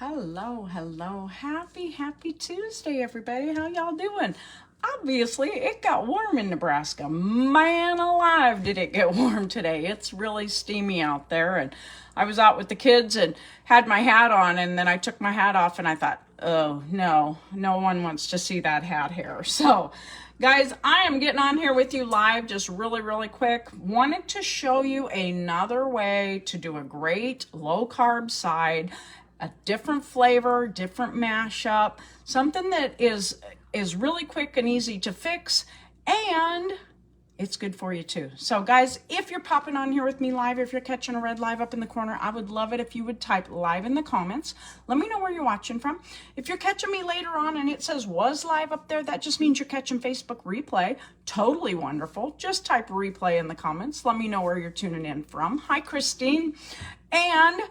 Hello, hello. Happy Tuesday, everybody. How y'all doing? Obviously, it got warm in Nebraska. Man alive, did it get warm today. It's really steamy out there. And I was out with the kids and had my hat on, and then I took my hat off and I thought, oh, no one wants to see that hat hair. So, guys, I am getting on here with you live just really quick. Wanted to show you another way to do a great low-carb side, a different flavor, different mashup, something that is really quick and easy to fix, and it's good for you too. So guys, if you're popping on here with me live, if you're catching a red live up in the corner, I would love it if you would type live in the comments. Let me know where you're watching from. If you're catching me later on and it says was live up there, that just means you're catching Facebook replay. Totally wonderful. Just type replay in the comments. Let me know where you're tuning in from. Hi, Christine. And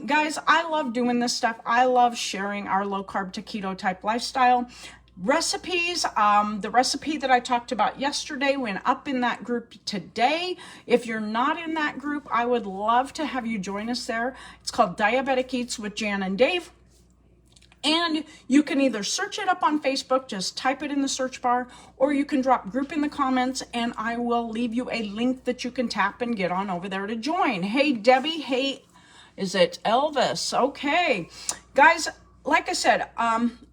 guys, I love doing this stuff. I love sharing our low carb to keto type lifestyle recipes. The recipe that I talked about yesterday went up in that group today. If you're not in that group, I would love to have you join us there. It's called Diabetic Eats with Jan and Dave. And you can either search it up on Facebook, just type it in the search bar, or you can drop group in the comments and I will leave you a link that you can tap and get on over there to join. Hey, Debbie. Hey, is it Elvis? Okay. Guys, like I said,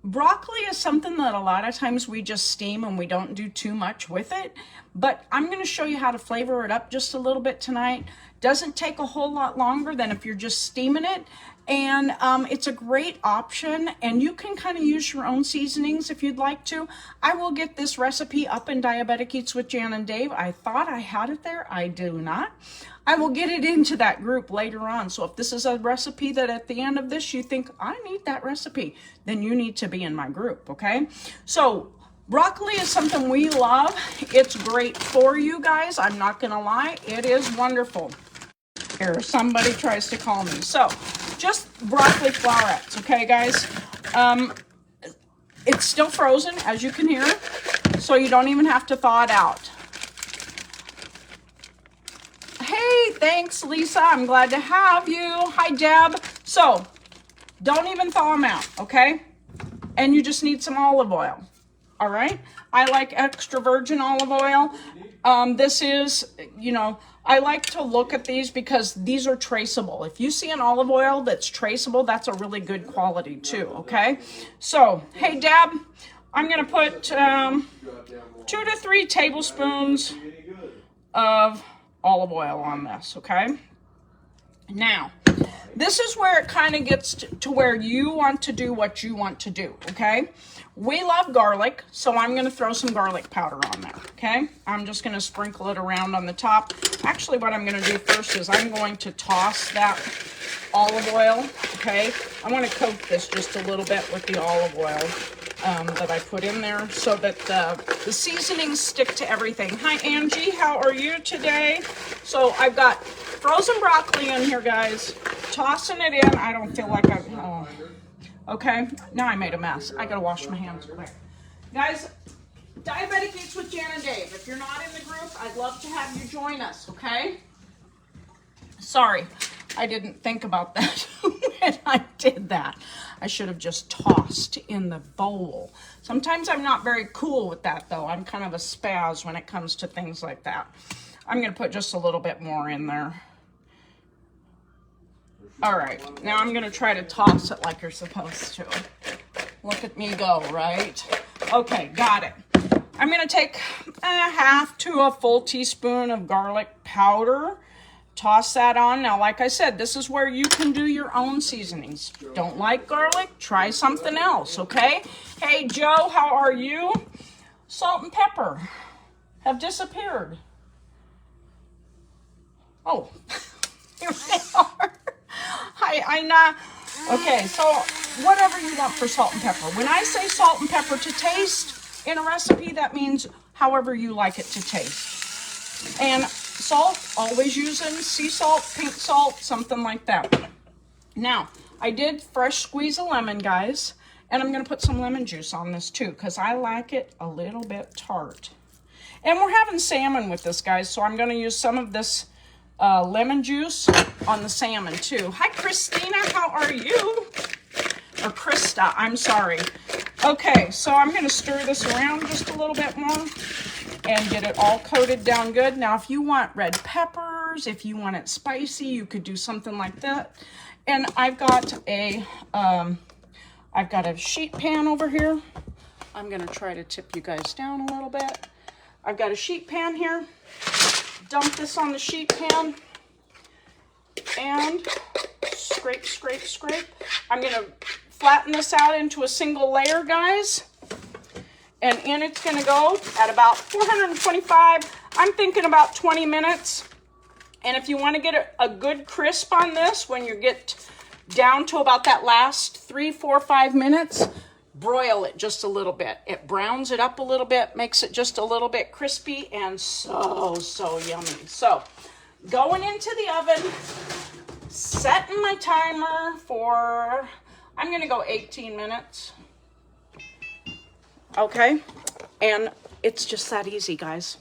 broccoli is something that a lot of times we just steam and we don't do too much with it. But I'm going to show you how to flavor it up just a little bit tonight. Doesn't take a whole lot longer than if you're just steaming it. And it's a great option, and you can kind of use your own seasonings if you'd like to. I will get this recipe up in Diabetic Eats with Jan and Dave. I thought I had it there. I do not. I will get it into that group later on. So if this is a recipe that at the end of this you think, I need that recipe, then you need to be in my group, okay? So broccoli is something we love. It's great for you guys. I'm not going to lie. It is wonderful. Here, somebody tries to call me. So just broccoli florets, okay, guys? It's still frozen, as you can hear, so you don't even have to thaw it out. Hey, thanks, Lisa. I'm glad to have you. Hi, Deb. So don't even thaw them out, okay? And you just need some olive oil, all right? I like extra virgin olive oil. This is, I like to look at these because these are traceable. If you see an olive oil that's traceable, that's a really good quality too, okay? So, hey, Deb, I'm going to put 2 to 3 tablespoons of olive oil on this, okay? Now, this is where it kind of gets to where you want to do what you want to do, okay? We love garlic, so I'm going to throw some garlic powder on there, okay? I'm just going to sprinkle it around on the top. Actually, what I'm going to do first is I'm going to toss that olive oil, okay? I want to coat this just a little bit with the olive oil that I put in there so that the seasonings stick to everything. Hi, Angie. How are you today? So I've got frozen broccoli in here, guys. Tossing it in. I don't feel like okay, now I made a mess. I gotta wash my hands quick. Guys, Diabetic Eats with Jan and Dave. If you're not in the group, I'd love to have you join us, okay? Sorry, I didn't think about that when I did that. I should have just tossed in the bowl. Sometimes I'm not very cool with that, though. I'm kind of a spaz when it comes to things like that. I'm gonna put just a little bit more in there. All right, now I'm going to try to toss it like you're supposed to. Look at me go, right? Okay, got it. I'm going to take a half to a full teaspoon of garlic powder. Toss that on. Now, like I said, this is where you can do your own seasonings. Don't like garlic? Try something else, okay? Hey, Joe, how are you? Salt and pepper have disappeared. Oh, here they are. Hi, Ina. Okay, so whatever you want for salt and pepper. When I say salt and pepper to taste in a recipe, that means however you like it to taste. And salt, always using sea salt, pink salt, something like that. Now, I did fresh squeeze a lemon, guys, and I'm going to put some lemon juice on this too because I like it a little bit tart. And we're having salmon with this, guys, so I'm going to use some of this lemon juice on the salmon too. Hi, Christina, how are you? or Krista, I'm sorry. Okay, so I'm going to stir this around just a little bit more and get it all coated down good. Now, if you want red peppers, if you want it spicy, you could do something like that. And I've got a sheet pan over here. I'm going to try to tip you guys down a little bit. I've got a sheet pan here. Dump this on the sheet pan and scrape, scrape, scrape. I'm going to flatten this out into a single layer, guys. And in it's going to go at about 425. I'm thinking about 20 minutes. And if you want to get a good crisp on this, when you get down to about that last 3, 4, 5 minutes, broil it just a little bit. It browns it up a little bit, makes it just a little bit crispy, and so yummy. So, going into the oven, setting my timer for, I'm going to go 18 minutes. Okay, and it's just that easy, guys.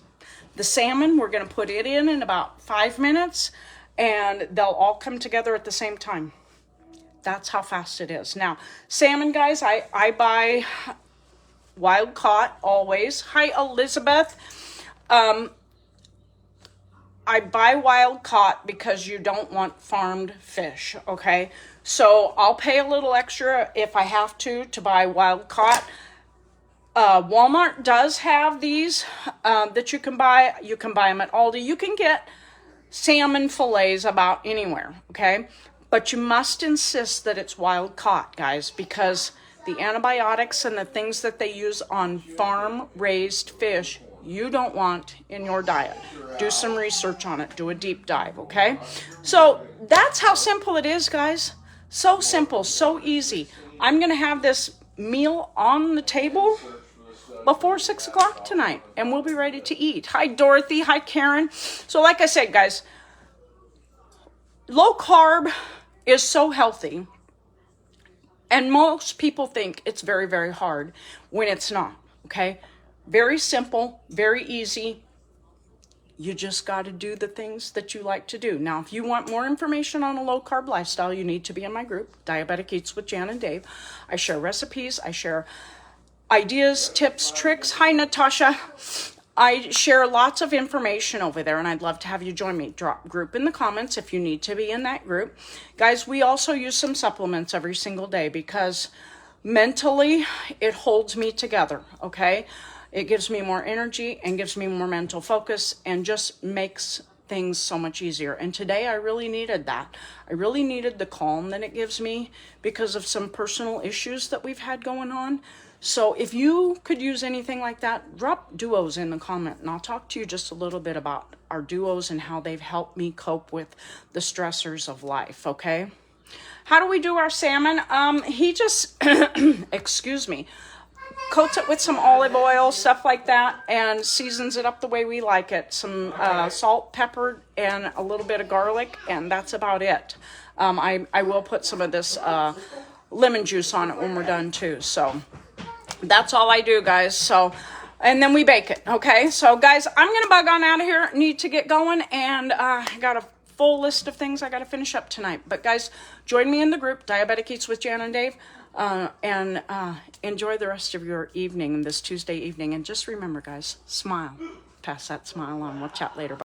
The salmon, we're going to put it in about 5 minutes, and they'll all come together at the same time. That's how fast it is. Now, salmon, guys, I buy wild caught always. Hi, Elizabeth. I buy wild caught because you don't want farmed fish, okay? So I'll pay a little extra if I have to buy wild caught. Walmart does have these that you can buy. You can buy them at Aldi. You can get salmon fillets about anywhere, okay? But you must insist that it's wild caught, guys, because the antibiotics and the things that they use on farm-raised fish, you don't want in your diet. Do some research on it. Do a deep dive, okay? So that's how simple it is, guys. So simple, so easy. I'm going to have this meal on the table before 6 o'clock tonight, and we'll be ready to eat. Hi, Dorothy. Hi, Karen. So like I said, guys, low carb is so healthy, and most people think it's very, very hard when it's not, okay? Very simple, very easy. You just got to do the things that you like to do. Now, if you want more information on a low carb lifestyle, you need to be in my group, Diabetic Eats with Jan and Dave. I share recipes, I share ideas, tips, tricks. Hi, Natasha. I share lots of information over there, and I'd love to have you join me. Drop group in the comments if you need to be in that group. Guys, we also use some supplements every single day because mentally it holds me together, okay? It gives me more energy and gives me more mental focus and just makes things so much easier. And today I really needed that. I really needed the calm that it gives me because of some personal issues that we've had going on. So if you could use anything like that, drop duos in the comment, and I'll talk to you just a little bit about our duos and how they've helped me cope with the stressors of life, okay? How do we do our salmon? He just, excuse me, coats it with some olive oil, stuff like that, and seasons it up the way we like it. Some salt, pepper, and a little bit of garlic, and that's about it. I will put some of this lemon juice on it when we're done too, so that's all I do, guys. So, and then we bake it, okay? So, guys, I'm going to bug on out of here. Need to get going, and I got a full list of things I got to finish up tonight. But, guys, join me in the group, Diabetic Eats with Jan and Dave, and enjoy the rest of your evening, this Tuesday evening. And just remember, guys, smile. Pass that smile on. We'll chat later. Bye.